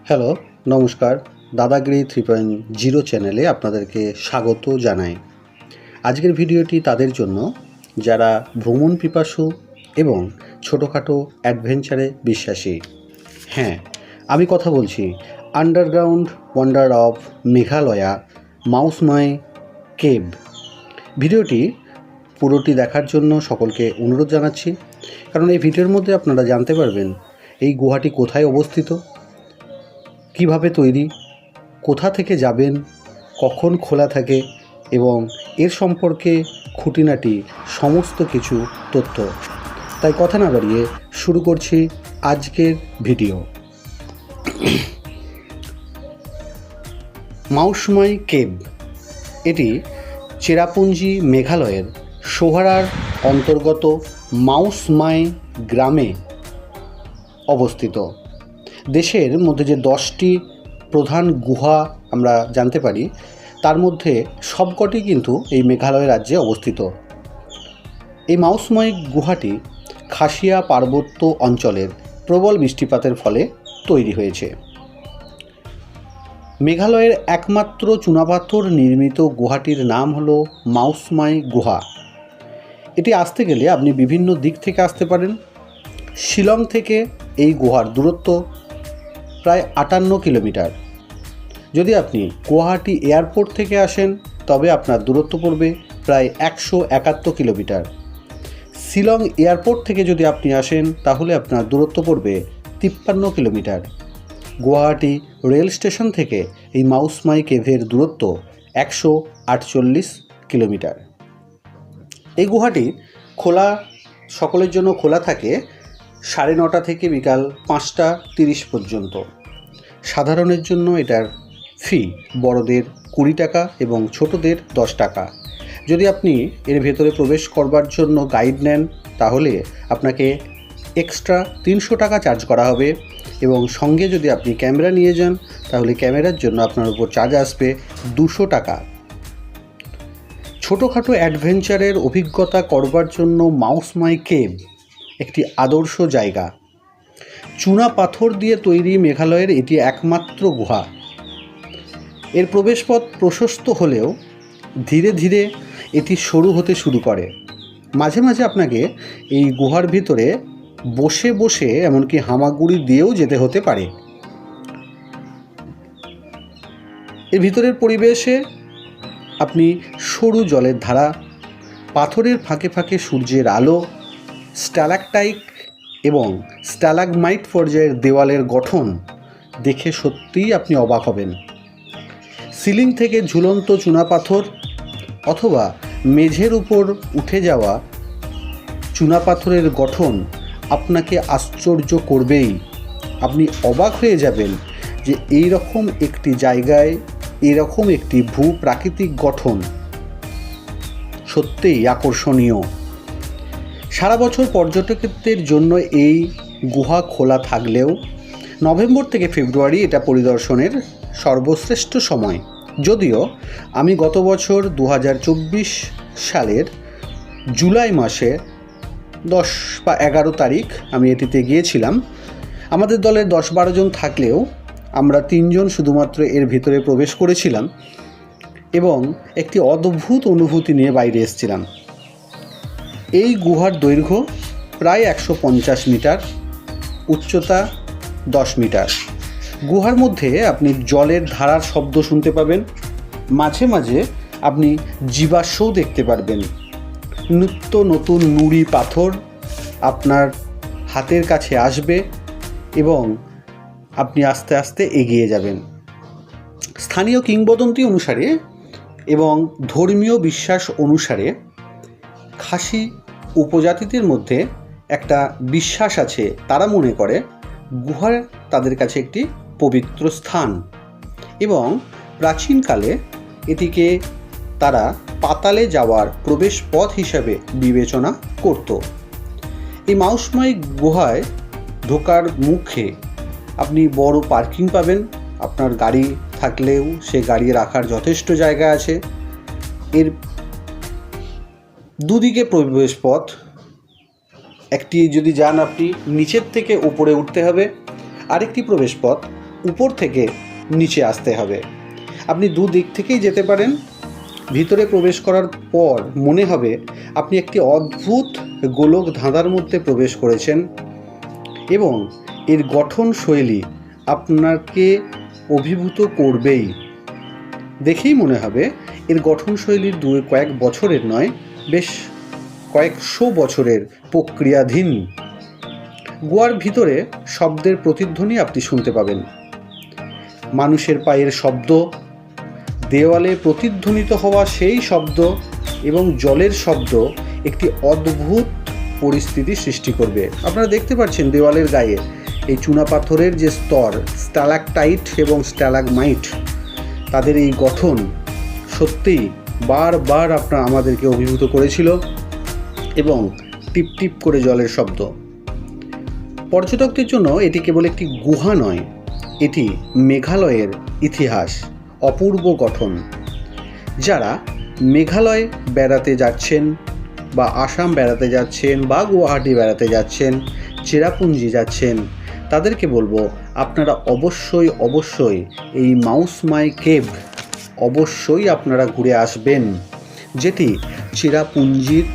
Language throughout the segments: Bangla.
হ্যালো, নমস্কার। দাদাগিরি 3.0 চ্যানেলে আপনাদেরকে স্বাগত জানাই। আজকের ভিডিওটি তাদের জন্য যারা ভ্রমণ পিপাসু এবং ছোটোখাটো অ্যাডভেঞ্চারে বিশ্বাসী। হ্যাঁ, আমি কথা বলছি underground wonder of Meghalaya Mawsmai cave. ভিডিওটি পুরোটি দেখার জন্য সকলকে অনুরোধ জানাচ্ছি, কারণ এই ভিডিওর মধ্যে আপনারা জানতে পারবেন এই গুহাটি কোথায় অবস্থিত, কিভাবে তৈরি, কোথা থেকে যাবেন, কখন খোলা থাকে এবং এর সম্পর্কে খুঁটিনাটি সমস্ত কিছু তথ্য। তাই কথা না বাড়িয়ে শুরু করছি আজকের ভিডিও। মাউসমাই কেভ এটি চেরাপুঞ্জি মেঘালয়ের সোহারার অন্তর্গত মাউসমাই গ্রামে অবস্থিত। দেশের মধ্যে যে 10টি প্রধান গুহা আমরা জানতে পারি, তার মধ্যে সবকটি কিন্তু এই মেঘালয় রাজ্যে অবস্থিত। এই মাউসমাই গুহাটি খাসিয়া পার্বত্য অঞ্চলের প্রবল বৃষ্টিপাতের ফলে তৈরি হয়েছে। মেঘালয়ের একমাত্র চুনাপাথর নির্মিত গুহাটির নাম হলো মাউসমাই গুহা। এটি আসতে গেলে আপনি বিভিন্ন দিক থেকে আসতে পারেন। শিলং থেকে এই গুহার দূরত্ব প্রায় 58 কিলোমিটার। যদি আপনি গুয়াহাটি এয়ারপোর্ট থেকে আসেন তবে আপনার দূরত্ব পড়বে প্রায় 171 কিলোমিটার। শিলং এয়ারপোর্ট থেকে যদি আপনি আসেন তাহলে আপনার দূরত্ব পড়বে 53 কিলোমিটার। গুয়াহাটি রেল স্টেশন থেকে এই মাউসমাই কেভের দূরত্ব 148 কিলোমিটার। এই গুহাটি সকলের জন্য খোলা থাকে 9:30 থেকে বিকাল 5:30 পর্যন্ত। সাধারণের জন্য এটার ফি বড়দের 20 টাকা এবং ছোটদের 10 টাকা। যদি আপনি এর ভেতরে প্রবেশ করবার জন্য গাইড নেন তাহলে আপনাকে এক্সট্রা 300 টাকা চার্জ করা হবে, এবং সঙ্গে যদি আপনি ক্যামেরা নিয়ে যান তাহলে ক্যামেরার জন্য আপনার উপর চার্জ আসবে 200 টাকা। ছোটোখাটো অ্যাডভেঞ্চারের অভিজ্ঞতা করবার জন্য মাউসমাই কেভ একটি আদর্শ জায়গা। চুনা পাথর দিয়ে তৈরি মেঘালয়ের এটি একমাত্র গুহা। এর প্রবেশপথ প্রশস্ত হলেও ধীরে ধীরে এটি সরু হতে শুরু করে। মাঝে মাঝে আপনাকে এই গুহার ভিতরে বসে বসে এমনকি হামাগুড়ি দিয়েও যেতে হতে পারে। এর ভিতরের পরিবেশে আপনি সরু জলের ধারা, পাথরের ফাঁকে ফাঁকে সূর্যের আলো, স্ট্যালাকটাইট এবং স্ট্যালাগমাইট পর্যায়ের দেওয়ালের গঠন দেখে সত্যিই আপনি অবাক হবেন। সিলিং থেকে ঝুলন্ত চুনাপাথর অথবা মেঝের উপর উঠে যাওয়া চুনাপাথরের গঠন আপনাকে আশ্চর্য করবেই। আপনি অবাক হয়ে যাবেন যে এই রকম একটি জায়গায় এরকম একটি ভূপ্রাকৃতিক গঠন সত্যিই আকর্ষণীয়। সারা বছর পর্যটকদের জন্য এই গুহা খোলা থাকলেও নভেম্বর থেকে ফেব্রুয়ারি এটা পরিদর্শনের সর্বশ্রেষ্ঠ সময়। যদিও আমি গত বছর 2024 সালের জুলাই মাসে 10 বা 11 তারিখ আমি এটিতে গিয়েছিলাম। আমাদের দলের 10-12 জন থাকলেও আমরা 3 জন শুধুমাত্র এর ভিতরে প্রবেশ করেছিলাম এবং একটি অদ্ভুত অনুভূতি নিয়ে বাইরে এসেছিলাম। এই গুহার দৈর্ঘ্য প্রায় 150 মিটার, উচ্চতা 10 মিটার। গুহার মধ্যে আপনি জলের ধারার শব্দ শুনতে পাবেন। মাঝে মাঝে আপনি জীবাশ্মও দেখতে পারবেন। নিত্য নতুন নুড়ি পাথর আপনার হাতের কাছে আসবে এবং আপনি আস্তে আস্তে এগিয়ে যাবেন। স্থানীয় কিংবদন্তি অনুসারে এবং ধর্মীয় বিশ্বাস অনুসারে খাসি উপজাতিদের মধ্যে একটা বিশ্বাস আছে। তারা মনে করে গুহা তাদের কাছে একটি পবিত্র স্থান এবং প্রাচীনকালে এটিকে তারা পাতালে যাওয়ার প্রবেশ পথ হিসাবে বিবেচনা করত। এই মাউসমাই গুহায় ঢোকার মুখে আপনি বড় পার্কিং পাবেন। আপনার গাড়ি থাকলেও সে গাড়ি রাখার যথেষ্ট জায়গা আছে। এর দুদিকে প্রবেশ পথ। একটি যদি যান আপনি নিচের থেকে উপরে উঠতে হবে, আরেকটি প্রবেশ পথ উপর থেকে নিচে আসতে হবে। আপনি দুদিক থেকেই যেতে পারেন। ভিতরে প্রবেশ করার পর মনে হবে আপনি একটি অদ্ভুত গোলক ধাঁধার মধ্যে প্রবেশ করেছেন এবং এর গঠন শৈলী আপনাকে অভিভূত করবেই। দেখেই মনে হবে এর গঠনশৈলীর কয়েক বছরের নয়, বেশ কয়েকশো বছরের প্রক্রিয়াধীন। গুহার ভিতরে শব্দের প্রতিধ্বনি আপনি শুনতে পাবেন। মানুষের পায়ের শব্দ, দেওয়ালে প্রতিধ্বনিত হওয়া সেই শব্দ এবং জলের শব্দ একটি অদ্ভুত পরিস্থিতি সৃষ্টি করবে। আপনারা দেখতে পাচ্ছেন দেওয়ালের গায়ে এই চুনাপাথরের যে স্তর, স্ট্যালাকটাইট এবং স্ট্যালাগমাইট, তাদের এই গঠন সত্যিই বারবার আমাদেরকে অভিভূত করেছিল এবং টিপ টিপ করে জলের শব্দ। পর্যটকদের জন্য এটি কেবল একটি গুহা নয়, এটি মেঘালয়ের ইতিহাস, অপূর্ব গঠন। যারা মেঘালয় বেড়াতে যাচ্ছেন বা আসাম বেড়াতে যাচ্ছেন বা গুয়াহাটি বেড়াতে যাচ্ছেন, চেরাপুঞ্জি যাচ্ছেন, তাদেরকে বলবো আপনারা অবশ্যই এই মাউসমাই কেভ অবশ্যই আপনারা ঘুরে আসবেন, যেটি চেরাপুঞ্জির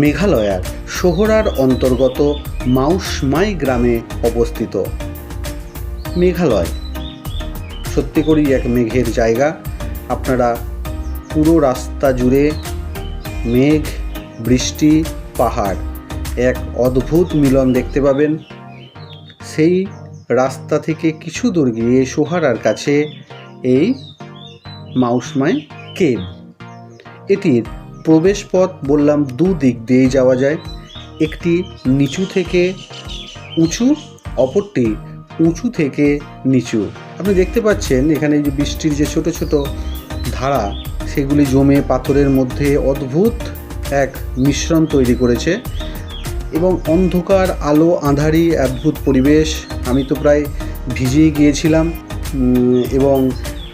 মেঘালয়ার সোহরার অন্তর্গত মাউসমাই গ্রামে অবস্থিত। মেঘালয় সত্যি করেই এক মেঘের জায়গা। আপনারা পুরো রাস্তা জুড়ে মেঘ, বৃষ্টি, পাহাড়, এক অদ্ভুত মিলন দেখতে পাবেন। সেই রাস্তা থেকে কিছু দূর গিয়ে সোহরার কাছে এই মাউসমাই কেভ। এটির প্রবেশপথ বললাম দুদিক দিয়েই যাওয়া যায়। একটি নিচু থেকে উঁচু, অপরটি উঁচু থেকে নিচু। আপনি দেখতে পাচ্ছেন এখানে যে বৃষ্টির যে ছোট ছোট ধারা, সেগুলি জমে পাথরের মধ্যে অদ্ভুত এক মিশ্রণ তৈরি করেছে এবং অন্ধকার, আলো, আঁধারি, অদ্ভুত পরিবেশ। আমি তো প্রায় ভিজেই গিয়েছিলাম এবং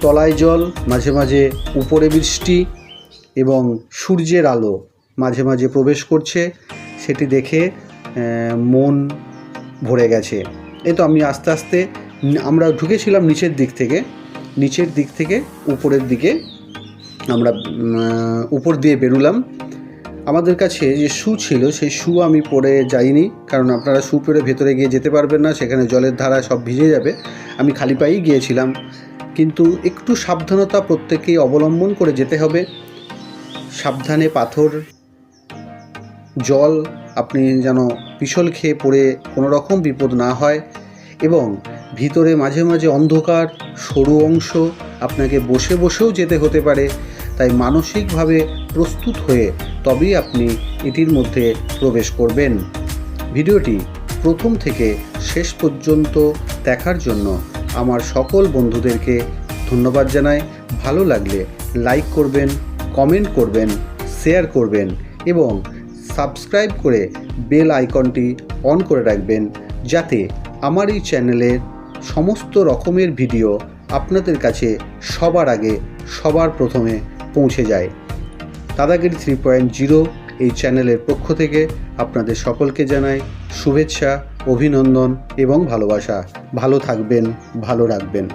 তলায় জল, মাঝে মাঝে উপরে বৃষ্টি এবং সূর্যের আলো মাঝে মাঝে প্রবেশ করছে, সেটি দেখে মন ভরে গেছে। এই তো আমি আস্তে আস্তে আমরা ঢুকেছিলাম নিচের দিক থেকে উপরের দিকে আমরা উপর দিয়ে বেরোলাম। আমাদের কাছে যে শু ছিল সেই শু আমি পরে যাইনি, কারণ আপনারা শু পরে ভেতরে গিয়ে যেতে পারবেন না, সেখানে জলের ধারা সব ভিজে যাবে। আমি খালি পায়েই গিয়েছিলাম, কিন্তু একটু সাবধানতা প্রত্যেকেই অবলম্বন করে যেতে হবে। সাবধানে পাথর, জল আপনি যেন পিছল খেয়ে পড়ে কোনো রকম বিপদ না হয়। এবং ভিতরে মাঝে মাঝে অন্ধকার, সরু অংশ, আপনাকে বসে বসেও যেতে হতে পারে। তাই মানসিকভাবে প্রস্তুত হয়ে তবেই আপনি এটির মধ্যে প্রবেশ করবেন। ভিডিওটি প্রথম থেকে শেষ পর্যন্ত দেখার জন্য আমার সকল বন্ধুদেরকে ধন্যবাদ জানাই। ভালো লাগলে লাইক করবেন, কমেন্ট করবেন, শেয়ার করবেন এবং সাবস্ক্রাইব করে বেল আইকনটি অন করে রাখবেন, যাতে আমার এই চ্যানেলের সমস্ত রকমের ভিডিও আপনাদের কাছে সবার আগে, সবার প্রথমে পৌঁছে যায়। দাদাগিরি 3.0 এই চ্যানেলের পক্ষ থেকে আপনাদের সকলকে জানাই শুভেচ্ছা, অভিনন্দন এবং ভালোবাসা। ভালো থাকবেন, ভালো রাখবেন।